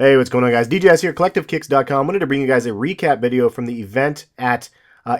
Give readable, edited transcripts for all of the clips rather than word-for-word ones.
Hey, what's going on, guys? DJS here, CollectiveKicks.com. Wanted to bring you guys a recap video from the event at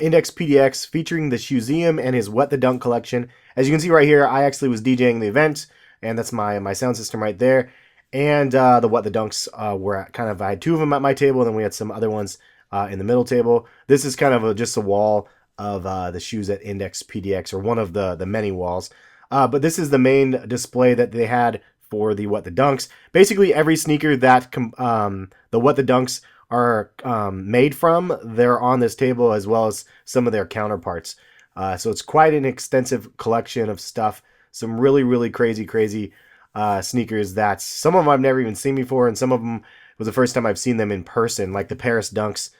Index PDX featuring the Shoeseum and his What the Dunk collection. As you can see right here, I actually was DJing the event, and that's my sound system right there. And the What the Dunks were kind of, I had two of them at my table, and then we had some other ones in the middle table. This is kind of just a wall of the shoes at Index PDX, or one of the many walls. But this is the main display that they had for the What the Dunks. Basically, every sneaker that the What the Dunks are made from, they're on this table, as well as some of their counterparts. So it's quite an extensive collection of stuff. Some really crazy sneakers that some of them I've never even seen before, and some of them was the first time I've seen them in person, like the Paris Dunks.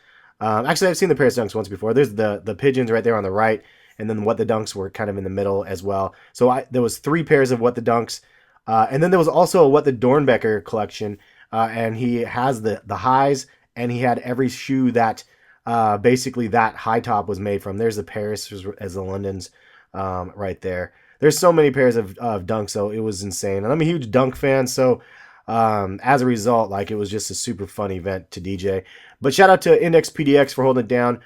Actually, I've seen the Paris Dunks once before. There's the pigeons right there on the right, and then What the Dunks were kind of in the middle as well. So there was three pairs of What the Dunks. And then there was also a What the Dornbecker collection, and he has the highs, and he had every shoe that basically that high top was made from. There's the Paris as the Londons right there. There's so many pairs of Dunks, so it was insane. And I'm a huge Dunk fan, so as a result, like, it was just a super fun event to DJ. But shout out to Index PDX for holding it down.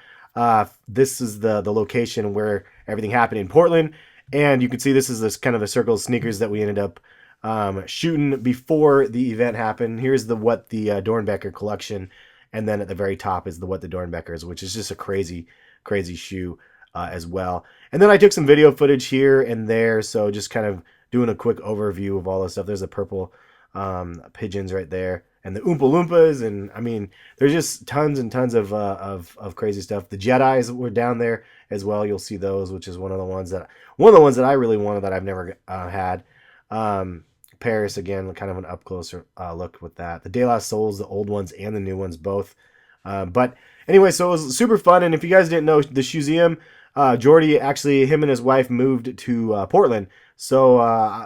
This is the location where everything happened in Portland, and you can see this is this kind of a circle of sneakers that we ended up shooting before the event happened. Here's the What the Dornbecker collection, and then at the very top is the What the Dornbeckers, which is just a crazy shoe as well. And then I took some video footage here and there, so just kind of doing a quick overview of all this stuff. There's the purple pigeons right there, and the Oompa Loompas, and I mean, there's just tons and tons of crazy stuff. The Jedis were down there as well. You'll see those, which is one of the ones that I really wanted that I've never had. Paris, again, kind of an up close look with that. The De La Souls, the old ones and the new ones both. But anyway, so it was super fun. And if you guys didn't know, the Shoeseum, Jordy, actually, him and his wife moved to Portland. So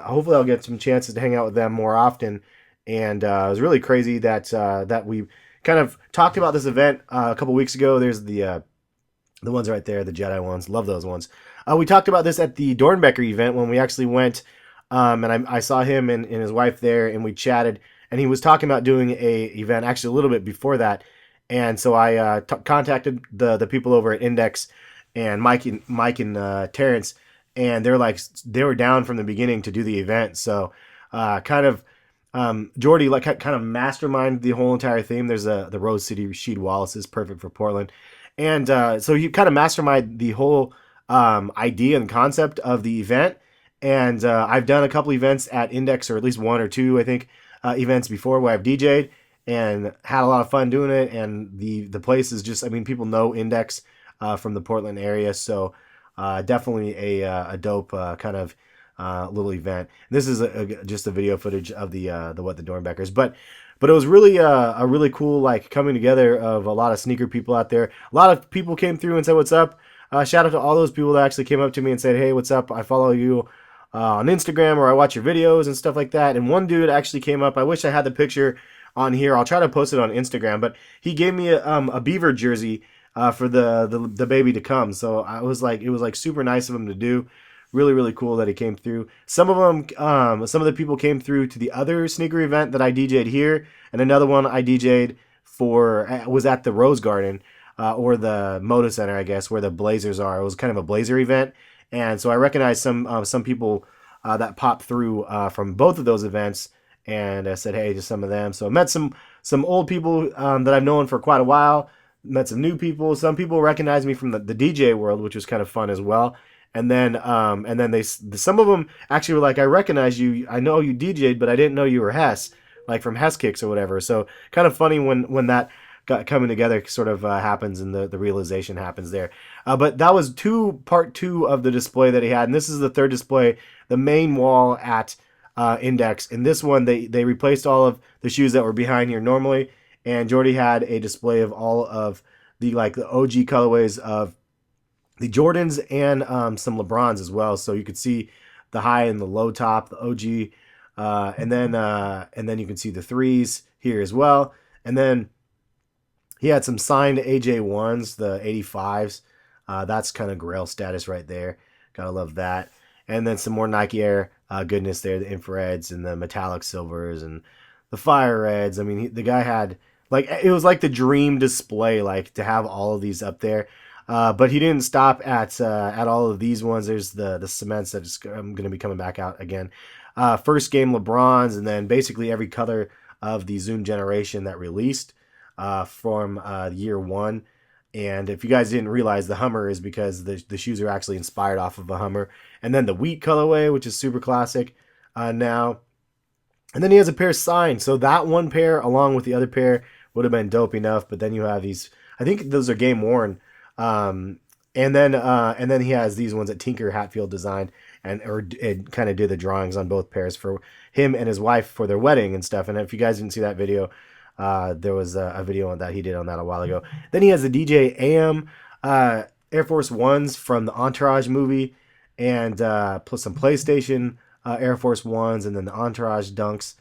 hopefully I'll get some chances to hang out with them more often. And it was really crazy that that we kind of talked about this event a couple weeks ago. There's the ones right there, the Jedi ones. Love those ones. We talked about this at the Dornbecker event when we actually went. And I saw him and his wife there, and we chatted, and he was talking about doing a event actually a little bit before that. And so I contacted the people over at Index, and Mike and Terrence, and they were down from the beginning to do the event. So Jordy kind of masterminded the whole entire theme. There's the Rose City Rasheed Wallace is perfect for Portland, and so he kind of masterminded the whole idea and concept of the event. And I've done a couple events at Index, or at least one or two, I think, events before where I've DJ'd and had a lot of fun doing it. And the place is just, I mean, people know Index from the Portland area, so definitely a dope kind of little event. This is just a video footage of the What the Dornbeckers, but it was really a really cool, like, coming together of a lot of sneaker people out there. A lot of people came through and said, "What's up?" Shout out to all those people that actually came up to me and said, "Hey, what's up? I follow you on Instagram, or I watch your videos and stuff like that." And one dude actually came up. I wish I had the picture on here. I'll try to post it on Instagram. But he gave me a Beaver jersey for the baby to come. So it was like super nice of him to do. Really cool that he came through. Some of them, some of the people came through to the other sneaker event that I DJ'd here, and another one I DJ'd for was at the Rose Garden. Or the Moda Center, I guess, where the Blazers are. It was kind of a Blazer event, and so I recognized some people that popped through from both of those events, and I said hey to some of them. So I met some old people that I've known for quite a while. Met some new people. Some people recognized me from the DJ world, which was kind of fun as well. And then some of them actually were like, "I recognize you. I know you DJ'd, but I didn't know you were Hess, like from Heskicks or whatever." So kind of funny when that coming together sort of happens, and the realization happens there. But that was part two of the display that he had, and this is the third display, the main wall at Index. In this one, they replaced all of the shoes that were behind here normally, and Jordy had a display of all of the OG colorways of the Jordans and some LeBrons as well. So you could see the high and the low top, the OG, and then you can see the threes here as well, and then he had some signed AJ1s, the 85s. That's kind of Grail status right there. Gotta love that. And then some more Nike Air goodness there, the infrareds and the metallic silvers and the fire reds. I mean, the guy had, like, it was like the dream display, like, to have all of these up there. But he didn't stop at all of these ones. There's the cements that is going to be coming back out again. First game LeBron's, and then basically every color of the Zoom generation that released from year one. And if you guys didn't realize, the Hummer is because the shoes are actually inspired off of a Hummer. And then the wheat colorway, which is super classic now. And then he has a pair signed. So that one pair, along with the other pair, would have been dope enough. But then you have these, I think those are game worn. And then he has these ones that Tinker Hatfield designed and kind of did the drawings on both pairs for him and his wife for their wedding and stuff. And if you guys didn't see that video, there was a video on that he did on that a while ago. Then he has the DJ AM Air Force Ones from the Entourage movie, and plus some PlayStation Air Force Ones, and then the Entourage Dunks.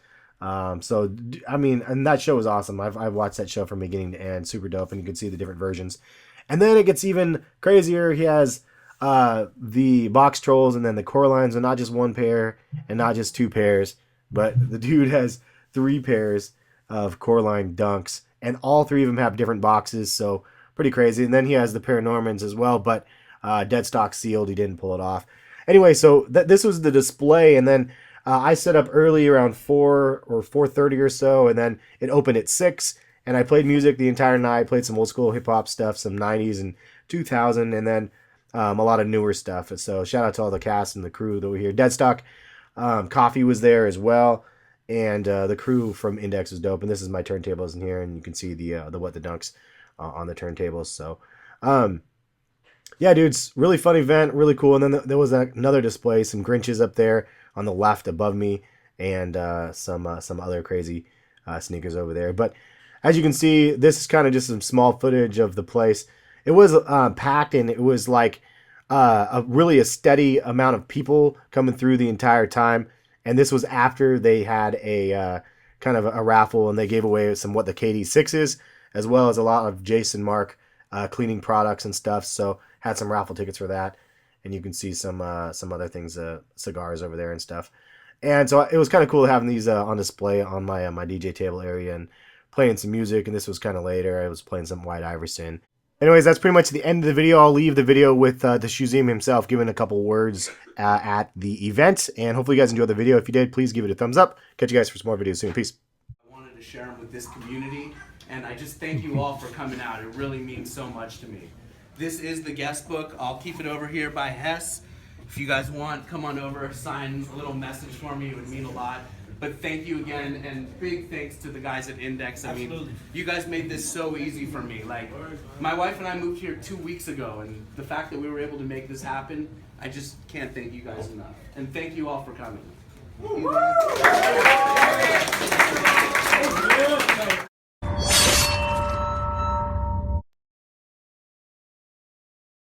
So I mean, and that show was awesome. I've watched that show from beginning to end, super dope, and you can see the different versions. And then it gets even crazier. He has the box trolls and then the Coralines, and not just one pair and not just two pairs, but the dude has 3 pairs of Coraline Dunks, and all 3 of them have different boxes, so pretty crazy. And then he has the Paranormans as well, but dead stock sealed. He didn't pull it off. Anyway, so this was the display, and then I set up early around 4 or 4:30 or so, and then it opened at 6. And I played music the entire night, played some old school hip hop stuff, some 90s and 2000, and then a lot of newer stuff. So shout out to all the cast and the crew that were here. Deadstock Coffee was there as well, and the crew from Index was dope. And this is my turntables in here, and you can see the What the Dunks on the turntables. So yeah, dudes, really fun event, really cool. And then there was another display, some Grinches up there on the left above me, and some other crazy sneakers over there. But as you can see, this is kind of just some small footage of the place. It was packed, and it was like really a steady amount of people coming through the entire time. And this was after they had a kind of a raffle, and they gave away some What the KD6s, as well as a lot of Jason Mark cleaning products and stuff. So had some raffle tickets for that. And you can see some other things, cigars over there and stuff. And so it was kind of cool having these on display on my my DJ table area and playing some music. And this was kind of later. I was playing some White Iverson. Anyways, that's pretty much the end of the video. I'll leave the video with the Shoeseum himself giving a couple words at the event. And hopefully you guys enjoyed the video. If you did, please give it a thumbs up. Catch you guys for some more videos soon. Peace. I wanted to share them with this community. And I just thank you all for coming out. It really means so much to me. This is the guest book. I'll keep it over here by Hess. If you guys want, come on over, sign a little message for me. It would mean a lot. But thank you again, and big thanks to the guys at Index. I mean, you guys made this so easy for me. Like, my wife and I moved here 2 weeks ago, and the fact that we were able to make this happen, I just can't thank you guys enough. And thank you all for coming.